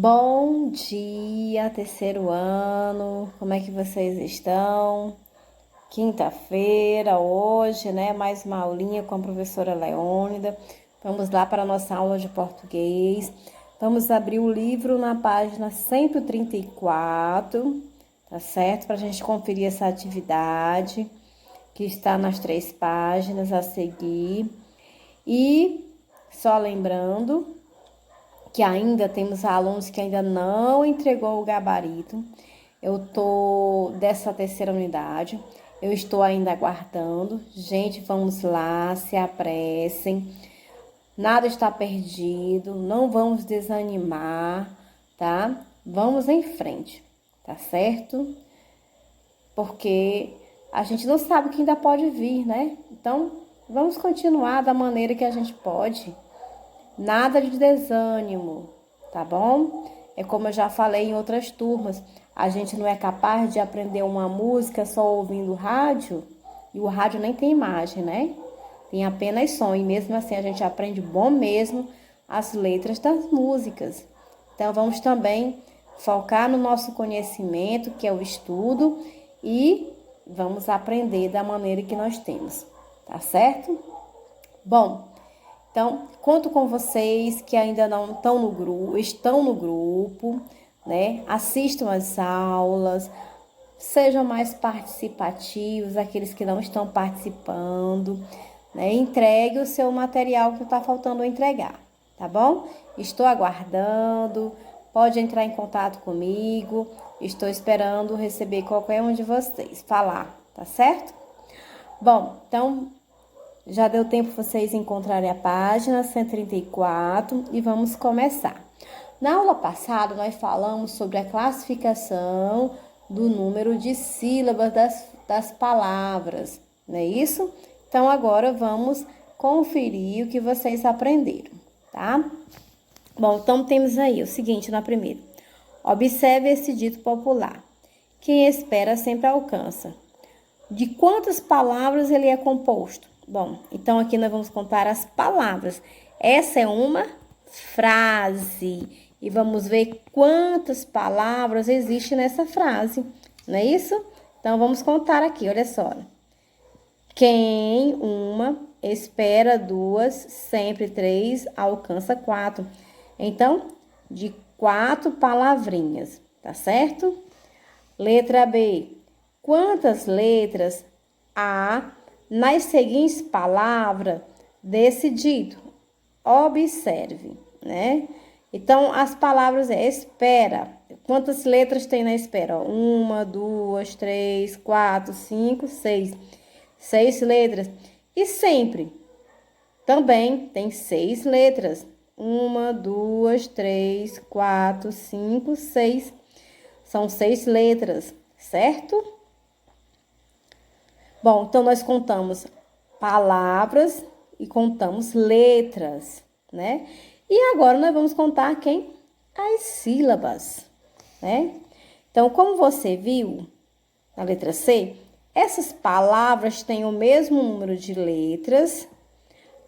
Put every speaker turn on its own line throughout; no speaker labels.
Bom dia, terceiro ano, como é que vocês estão? Quinta-feira, hoje, né? Mais uma aulinha com a professora Leônida. Vamos lá para a nossa aula de português. Vamos abrir o livro na página 134, tá certo? Para a gente conferir essa atividade que está nas 3 páginas a seguir. E só lembrando que ainda temos alunos que ainda não entregou o gabarito. Eu tô dessa terceira unidade, eu estou ainda aguardando. Gente, vamos lá, se apressem. Nada está perdido, não vamos desanimar, tá? Vamos em frente, tá certo? Porque a gente não sabe o que ainda pode vir, né? Então, vamos continuar da maneira que a gente pode. Nada de desânimo, tá bom? É como eu já falei em outras turmas, a gente não é capaz de aprender uma música só ouvindo rádio, e o rádio nem tem imagem, né? Tem apenas som, e mesmo assim a gente aprende bom mesmo as letras das músicas. Então vamos também focar no nosso conhecimento, que é o estudo, e vamos aprender da maneira que nós temos, tá certo? Bom, então, conto com vocês que ainda não estão no grupo, né? Assistam às aulas, sejam mais participativos, aqueles que não estão participando, né? Entregue o seu material que está faltando entregar, tá bom? Estou aguardando, pode entrar em contato comigo, estou esperando receber qualquer um de vocês, falar, tá certo? Bom, então já deu tempo vocês encontrarem a página 134 e vamos começar. Na aula passada, nós falamos sobre a classificação do número de sílabas das palavras, não é isso? Então, agora vamos conferir o que vocês aprenderam, tá? Bom, então temos aí o seguinte na primeira. Observe esse dito popular. Quem espera sempre alcança. De quantas palavras ele é composto? Bom, então aqui nós vamos contar as palavras. Essa é uma frase. E vamos ver quantas palavras existem nessa frase. Não é isso? Então, vamos contar aqui, olha só. Quem, uma, espera 2, sempre 3, alcança 4. Então, de 4 palavrinhas, tá certo? Letra B. Quantas letras há nas seguintes palavras desse dito? Observe, né? Então, as palavras é espera. Quantas letras tem na espera? 1, 2, 3, 4, 5, 6. 6 letras. E sempre também tem 6 letras. 1, 2, 3, 4, 5, 6. São 6 letras, certo? Bom, então nós contamos palavras e contamos letras, né? E agora nós vamos contar quem? As sílabas, né? Então, como você viu na letra C, essas palavras têm o mesmo número de letras.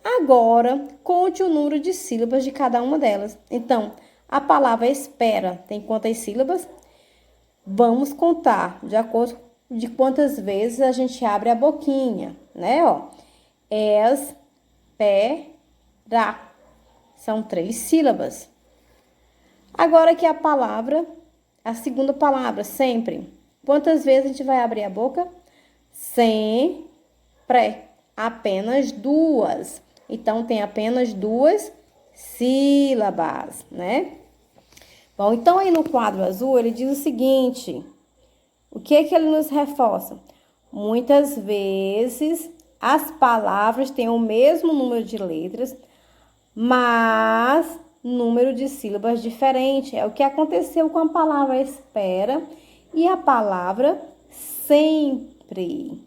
Agora, conte o número de sílabas de cada uma delas. Então, a palavra espera tem quantas sílabas? Vamos contar de acordo de quantas vezes a gente abre a boquinha, né? Ó, espera. São 3 sílabas. Agora que a palavra, a segunda palavra, sempre. Quantas vezes a gente vai abrir a boca? Sempre. Apenas 2. Então, tem apenas 2 sílabas, né? Bom, então aí no quadro azul ele diz o seguinte: o que é que ele nos reforça? Muitas vezes as palavras têm o mesmo número de letras, mas número de sílabas diferente. É o que aconteceu com a palavra espera e a palavra sempre.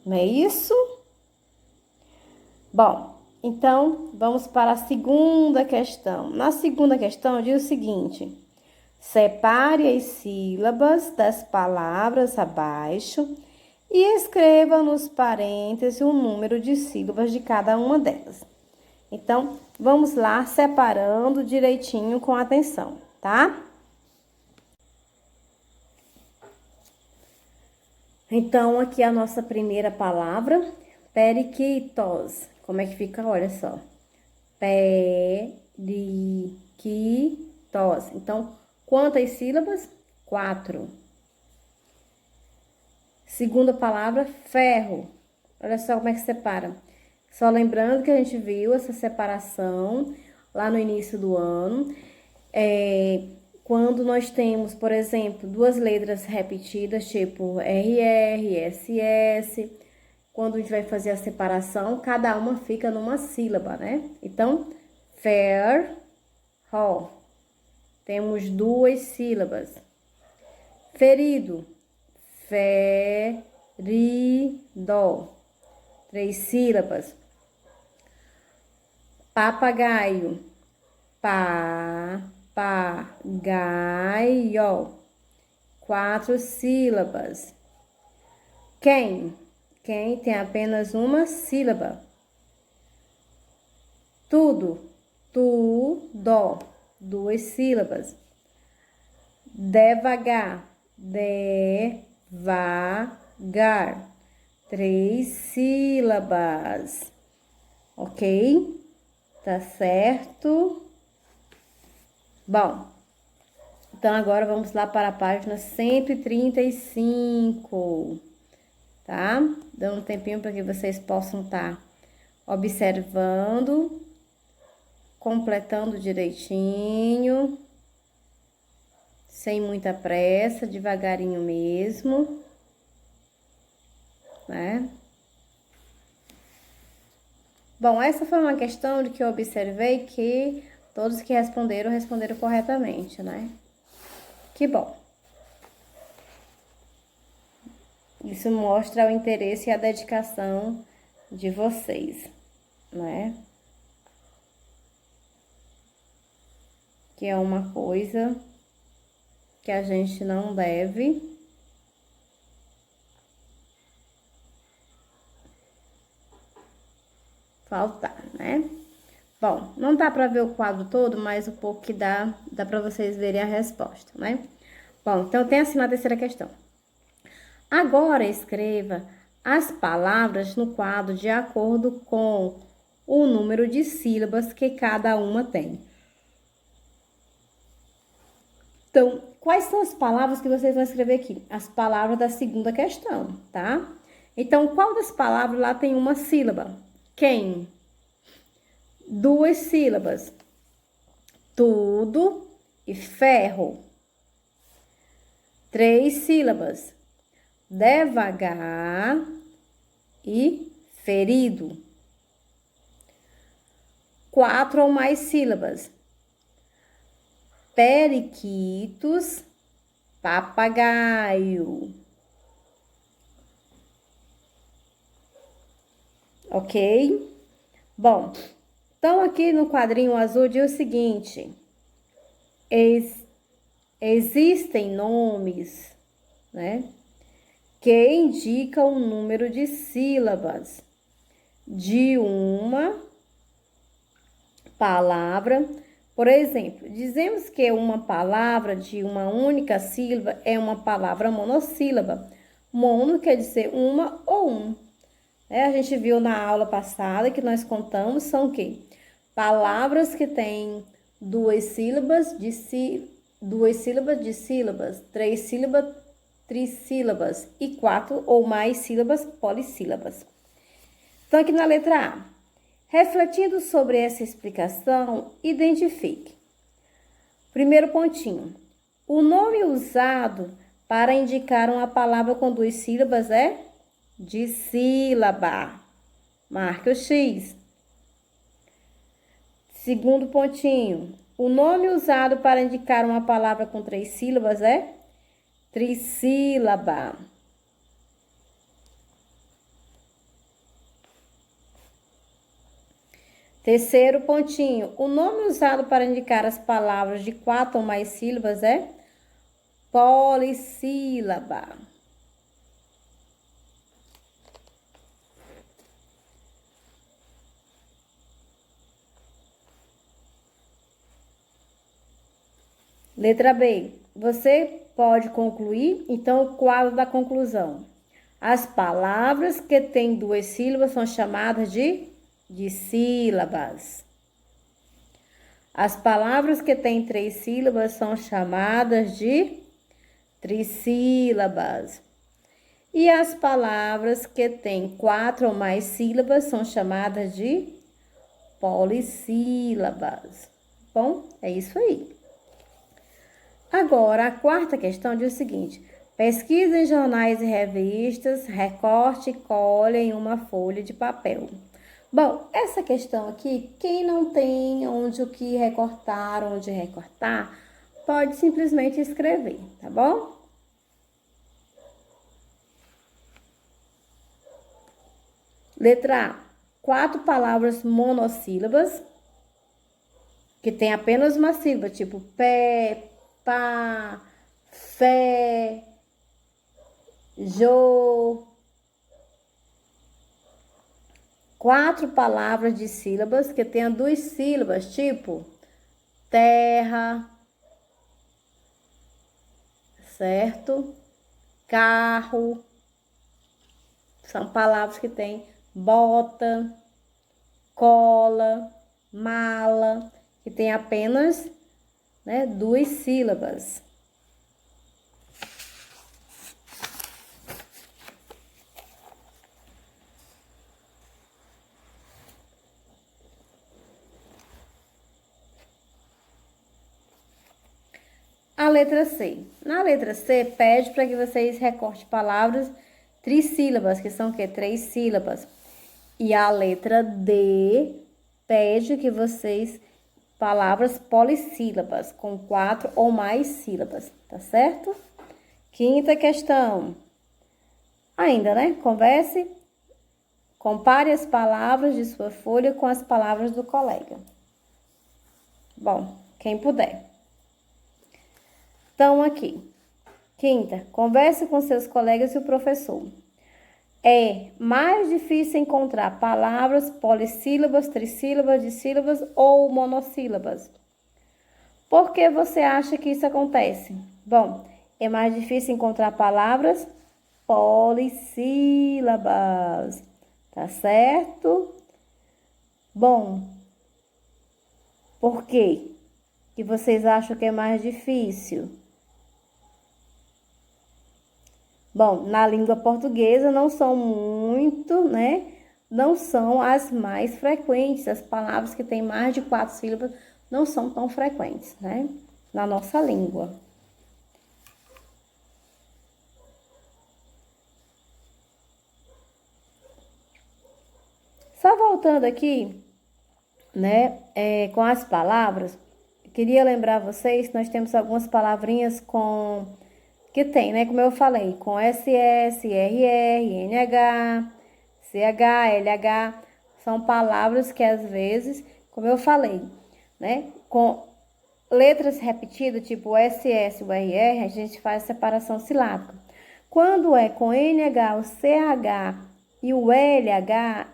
Não é isso? Bom, então vamos para a segunda questão. Na segunda questão diz o seguinte: separe as sílabas das palavras abaixo e escreva nos parênteses o número de sílabas de cada uma delas. Então, vamos lá separando direitinho com atenção, tá? Então, aqui a nossa primeira palavra, periquitos. Como é que fica? Olha só. Periquitos. Então, quantas sílabas? 4. Segunda palavra, ferro. Olha só como é que separa. Só lembrando que a gente viu essa separação lá no início do ano. Quando nós temos, por exemplo, duas letras repetidas, tipo RR, SS, quando a gente vai fazer a separação, cada uma fica numa sílaba, né? Então, fair, ho. Temos duas sílabas. Ferido, ferido. 3 sílabas. Papagaio, papagaio. 4 sílabas. Quem tem apenas uma sílaba. Tudo, tudo. 2 sílabas. Devagar, devagar. 3 sílabas. Ok? Tá certo? Bom, então agora vamos lá para a página 135, tá? Dando um tempinho para que vocês possam estar observando, completando direitinho, sem muita pressa, devagarinho mesmo, né? Bom, essa foi uma questão de que eu observei que todos que responderam corretamente, né? Que bom. Isso mostra o interesse e a dedicação de vocês, né? Que é uma coisa que a gente não deve faltar, né? Bom, não dá para ver o quadro todo, mas o pouco que dá para vocês verem a resposta, né? Bom, então tem assim na terceira questão. Agora escreva as palavras no quadro de acordo com o número de sílabas que cada uma tem. Então, quais são as palavras que vocês vão escrever aqui? As palavras da segunda questão, tá? Então, qual das palavras lá tem uma sílaba? Quem? 2 sílabas. Tudo e ferro. 3 sílabas. Devagar e ferido. 4 ou mais sílabas. Periquitos, papagaio. Ok? Bom, então aqui no quadrinho azul diz o seguinte: existem nomes, né, que indicam o número de sílabas de uma palavra. Por exemplo, dizemos que uma palavra de uma única sílaba é uma palavra monossílaba. Mono quer dizer uma ou um. A gente viu na aula passada que nós contamos são o quê? Palavras que têm 2 sílabas de sílabas, 3 sílabas, trissílabas e 4 ou mais sílabas polissílabas. Então, aqui na letra A, refletindo sobre essa explicação, identifique. Primeiro pontinho. O nome usado para indicar uma palavra com 2 sílabas é dissílaba. Marque o X. Segundo pontinho. O nome usado para indicar uma palavra com 3 sílabas é trissílaba. Terceiro pontinho. O nome usado para indicar as palavras de 4 ou mais sílabas é polissílaba. Letra B. Você pode concluir, então, o quadro da conclusão. As palavras que têm 2 sílabas são chamadas de dissílabas. As palavras que têm 3 sílabas são chamadas de trissílabas. E as palavras que têm 4 ou mais sílabas são chamadas de polissílabas. Bom, é isso aí. Agora, a quarta questão diz o seguinte: pesquisa em jornais e revistas, recorte e colhe em uma folha de papel. Bom, essa questão aqui, quem não tem onde o que recortar, onde recortar, pode simplesmente escrever, tá bom? Letra A, 4 palavras monossílabas, que tem apenas uma sílaba, tipo pé, pá, fé, jô. 4 palavras de sílabas que tenham 2 sílabas, tipo terra, certo? Carro. São palavras que têm bota, cola, mala, que tem apenas, né, 2 sílabas. A letra C. Na letra C, pede para que vocês recortem palavras trissílabas, que são o quê? 3 sílabas. E a letra D pede que vocês palavras polissílabas, com 4 ou mais sílabas, tá certo? Quinta questão. Ainda, né? Converse. Compare as palavras de sua folha com as palavras do colega. Bom, quem puder. Então, aqui. Quinta, converse com seus colegas e o professor. É mais difícil encontrar palavras polissílabas, trissílabas, dissílabas ou monossílabas. Por que você acha que isso acontece? Bom, é mais difícil encontrar palavras polissílabas, tá certo? Bom, por quê que vocês acham que é mais difícil? Bom, na língua portuguesa não são muito, né? Não são as mais frequentes. As palavras que têm mais de 4 sílabas não são tão frequentes, né? Na nossa língua. Só voltando aqui, né? Com as palavras, queria lembrar vocês que nós temos algumas palavrinhas que tem, né? Como eu falei, com SS, RR, NH, CH, LH, são palavras que às vezes, como eu falei, né? Com letras repetidas, tipo o SS, o RR, a gente faz separação silábica. Quando é com NH, o CH e o LH,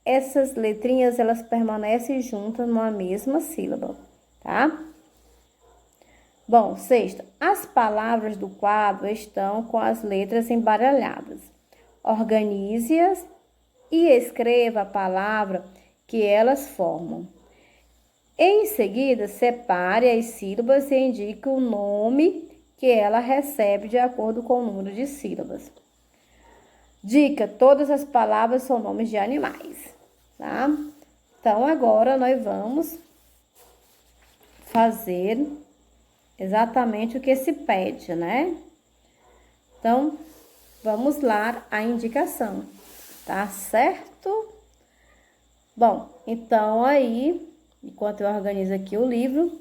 essas letrinhas, elas permanecem juntas numa mesma sílaba, tá? Bom, sexta, as palavras do quadro estão com as letras embaralhadas. Organize-as e escreva a palavra que elas formam. Em seguida, separe as sílabas e indique o nome que ela recebe de acordo com o número de sílabas. Dica: todas as palavras são nomes de animais, tá? Então, agora nós vamos fazer exatamente o que se pede, né? Então, vamos lá a indicação, tá certo? Bom, então aí, enquanto eu organizo aqui o livro,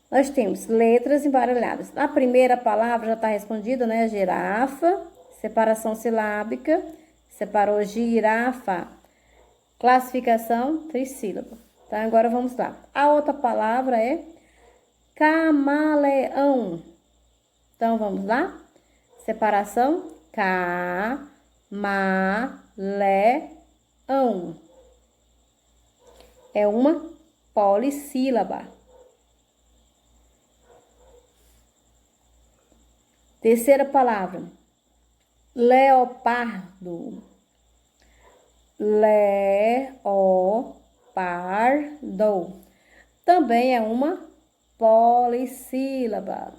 nós temos letras embaralhadas. A primeira palavra já está respondida, né? Girafa, separação silábica, separou girafa. Classificação, trissílaba. Então, agora vamos lá. A outra palavra é camaleão. Então, vamos lá? Separação, camaleão. É uma polissílaba. Terceira palavra, leopardo, leopardo. Também é uma polissílaba.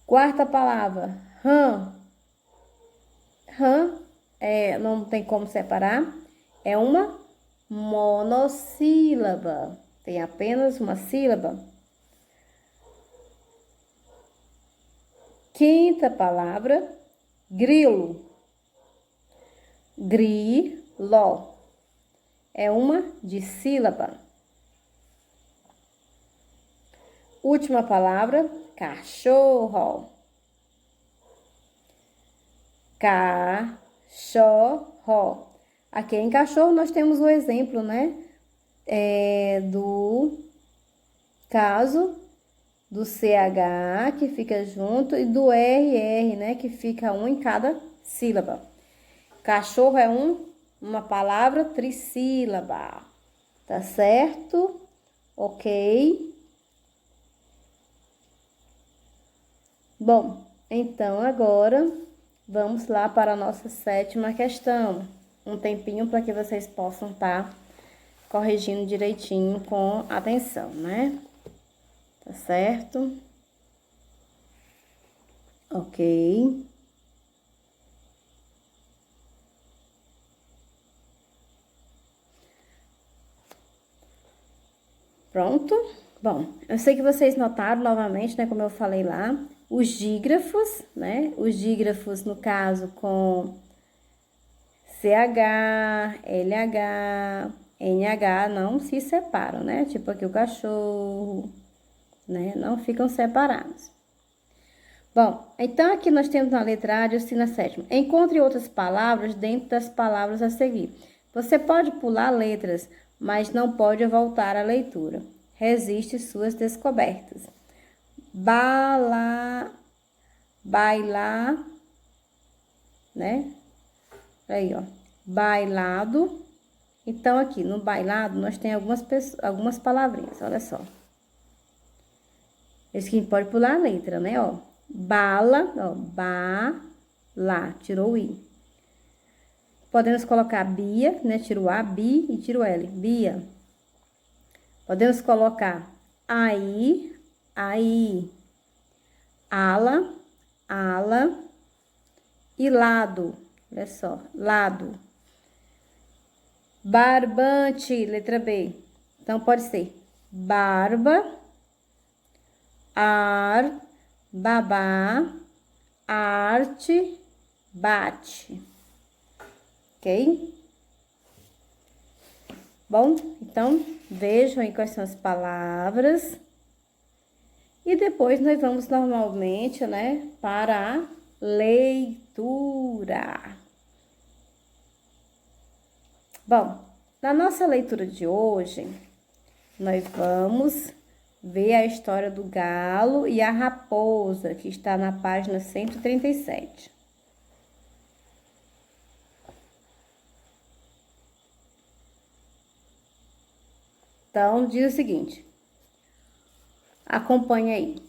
Quarta palavra, rã. Rã, não tem como separar, é uma monossílaba. Tem apenas uma sílaba. Quinta palavra, grilo. Grilo. É uma dissílaba. Última palavra, cachorro. Cachorro. Aqui em cachorro nós temos o exemplo, né? Do caso do CH, que fica junto, e do RR, né? Que fica um em cada sílaba. Cachorro é uma palavra trissílaba. Tá certo? Ok. Bom, então agora vamos lá para a nossa sétima questão. Um tempinho para que vocês possam estar corrigindo direitinho com atenção, né? Tá certo? Ok. Pronto? Bom, eu sei que vocês notaram novamente, né, como eu falei lá, os dígrafos, né? Os dígrafos, no caso, com CH, LH, NH, não se separam, né? Tipo aqui o cachorro, né? Não ficam separados. Bom, então aqui nós temos na letra A de Ossina Sétima. Encontre outras palavras dentro das palavras a seguir. Você pode pular letras, mas não pode voltar à leitura. Resiste suas descobertas. Bailar, né? Aí, ó. Bailado. Então, aqui no bailado, nós temos algumas palavrinhas, olha só. Esse aqui pode pular a letra, né, ó. Bala, ó, bala, tirou o I. Podemos colocar Bia, né, tiro o A, Bi e tiro o L, Bia. Podemos colocar aí, ala, e lado, olha só, lado. Barbante, letra B. Então, pode ser barba, babá, arte, bate. Ok? Bom, então, vejam aí quais são as palavras. E depois nós vamos normalmente, né, para a leitura. Bom, na nossa leitura de hoje, nós vamos ver a história do galo e a raposa, que está na página 137. Então, diz o seguinte, acompanha aí.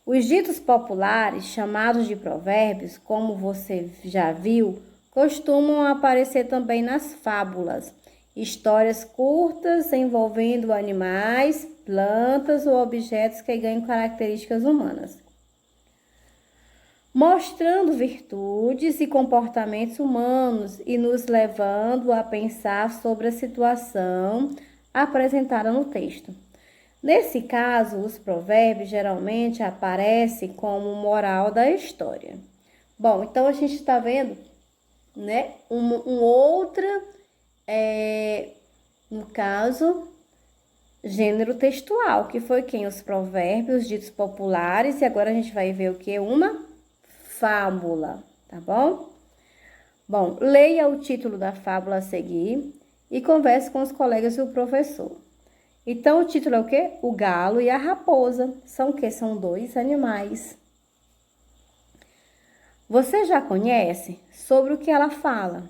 Os ditos populares, chamados de provérbios, como você já viu, costumam aparecer também nas fábulas, histórias curtas envolvendo animais, plantas ou objetos que ganham características humanas, mostrando virtudes e comportamentos humanos e nos levando a pensar sobre a situação apresentada no texto. Nesse caso, os provérbios geralmente aparecem como moral da história. Bom, então a gente está vendo, né, outra, no caso, gênero textual, que foi quem? Os provérbios ditos populares, e agora a gente vai ver o que? Uma fábula, tá bom? Bom, leia o título da fábula a seguir e converse com os colegas e o professor. Então, o título é o quê? O galo e a raposa. São o quê? São dois animais. Você já conhece sobre o que ela fala?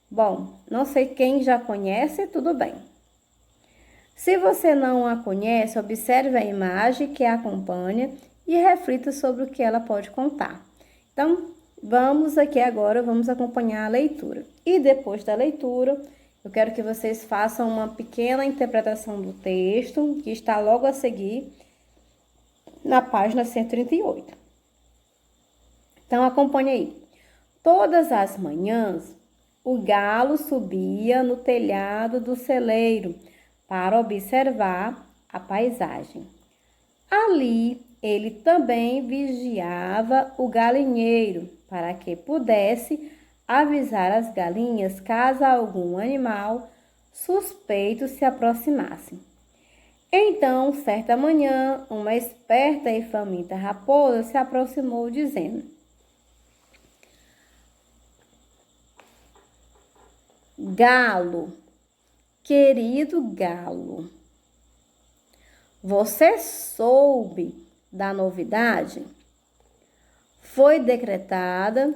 Bom, não sei quem já conhece, tudo bem. Se você não a conhece, observe a imagem que a acompanha e reflita sobre o que ela pode contar. Então, vamos aqui agora, vamos acompanhar a leitura. E depois da leitura, eu quero que vocês façam uma pequena interpretação do texto, que está logo a seguir, na página 138. Então, acompanhe aí. Todas as manhãs, o galo subia no telhado do celeiro para observar a paisagem. Ali, ele também vigiava o galinheiro para que pudesse avisar as galinhas caso algum animal suspeito se aproximasse. Então, certa manhã, uma esperta e faminta raposa se aproximou, dizendo: Galo, querido galo, você soube da novidade? Foi decretada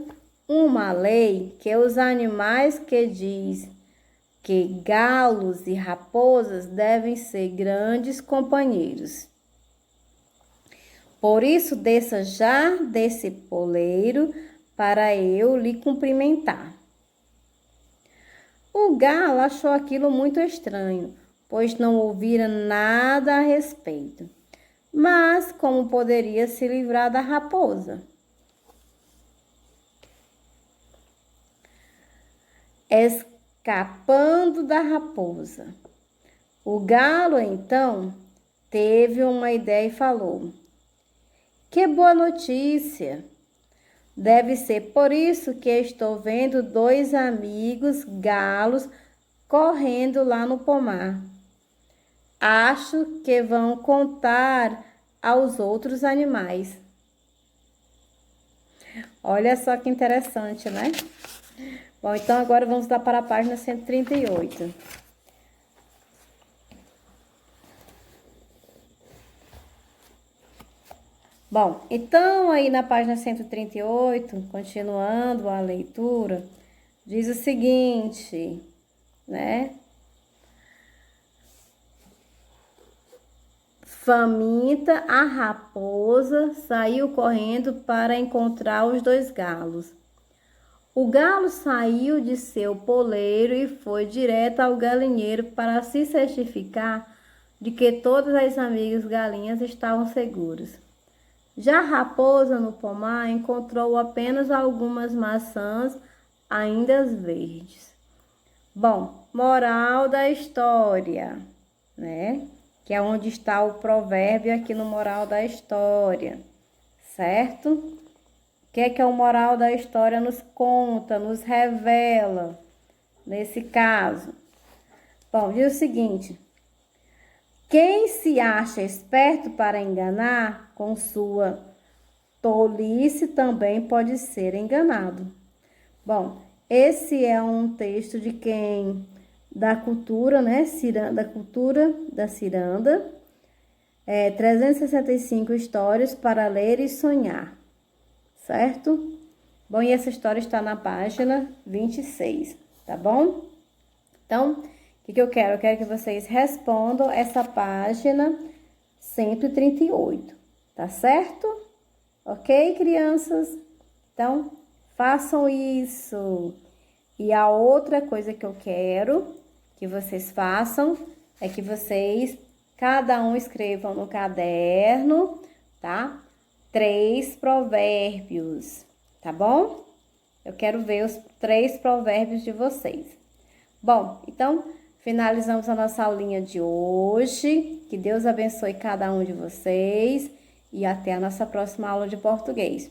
uma lei que os animais que diz que galos e raposas devem ser grandes companheiros. Por isso, desça já desse poleiro para eu lhe cumprimentar. O galo achou aquilo muito estranho, pois não ouvira nada a respeito. Mas como poderia se livrar da raposa? Escapando da raposa. O galo, então, teve uma ideia e falou: Que boa notícia! Deve ser por isso que estou vendo dois amigos galos correndo lá no pomar. Acho que vão contar aos outros animais. Olha só que interessante, né? Bom, então agora vamos lá para a página 138. Bom, então aí na página 138, continuando a leitura, diz o seguinte, né? Faminta, a raposa saiu correndo para encontrar os dois galos. O galo saiu de seu poleiro e foi direto ao galinheiro para se certificar de que todas as amigas galinhas estavam seguras. Já a raposa no pomar encontrou apenas algumas maçãs ainda verdes. Bom, moral da história, né? Que é onde está o provérbio aqui no moral da história, certo? O que é o moral da história nos conta, nos revela, nesse caso? Bom, diz o seguinte: quem se acha esperto para enganar, com sua tolice também pode ser enganado. Bom, esse é um texto de quem? Da cultura, né? Da cultura da ciranda. 365 histórias para ler e sonhar, certo? Bom, e essa história está na página 26, tá bom? Então, o que eu quero? Eu quero que vocês respondam essa página 138, tá certo? Ok, crianças? Então, façam isso. E a outra coisa que eu quero que vocês façam é que vocês, cada um, escrevam no caderno, tá? 3 provérbios, tá bom? Eu quero ver os 3 provérbios de vocês. Bom, então, finalizamos a nossa aulinha de hoje. Que Deus abençoe cada um de vocês e até a nossa próxima aula de português.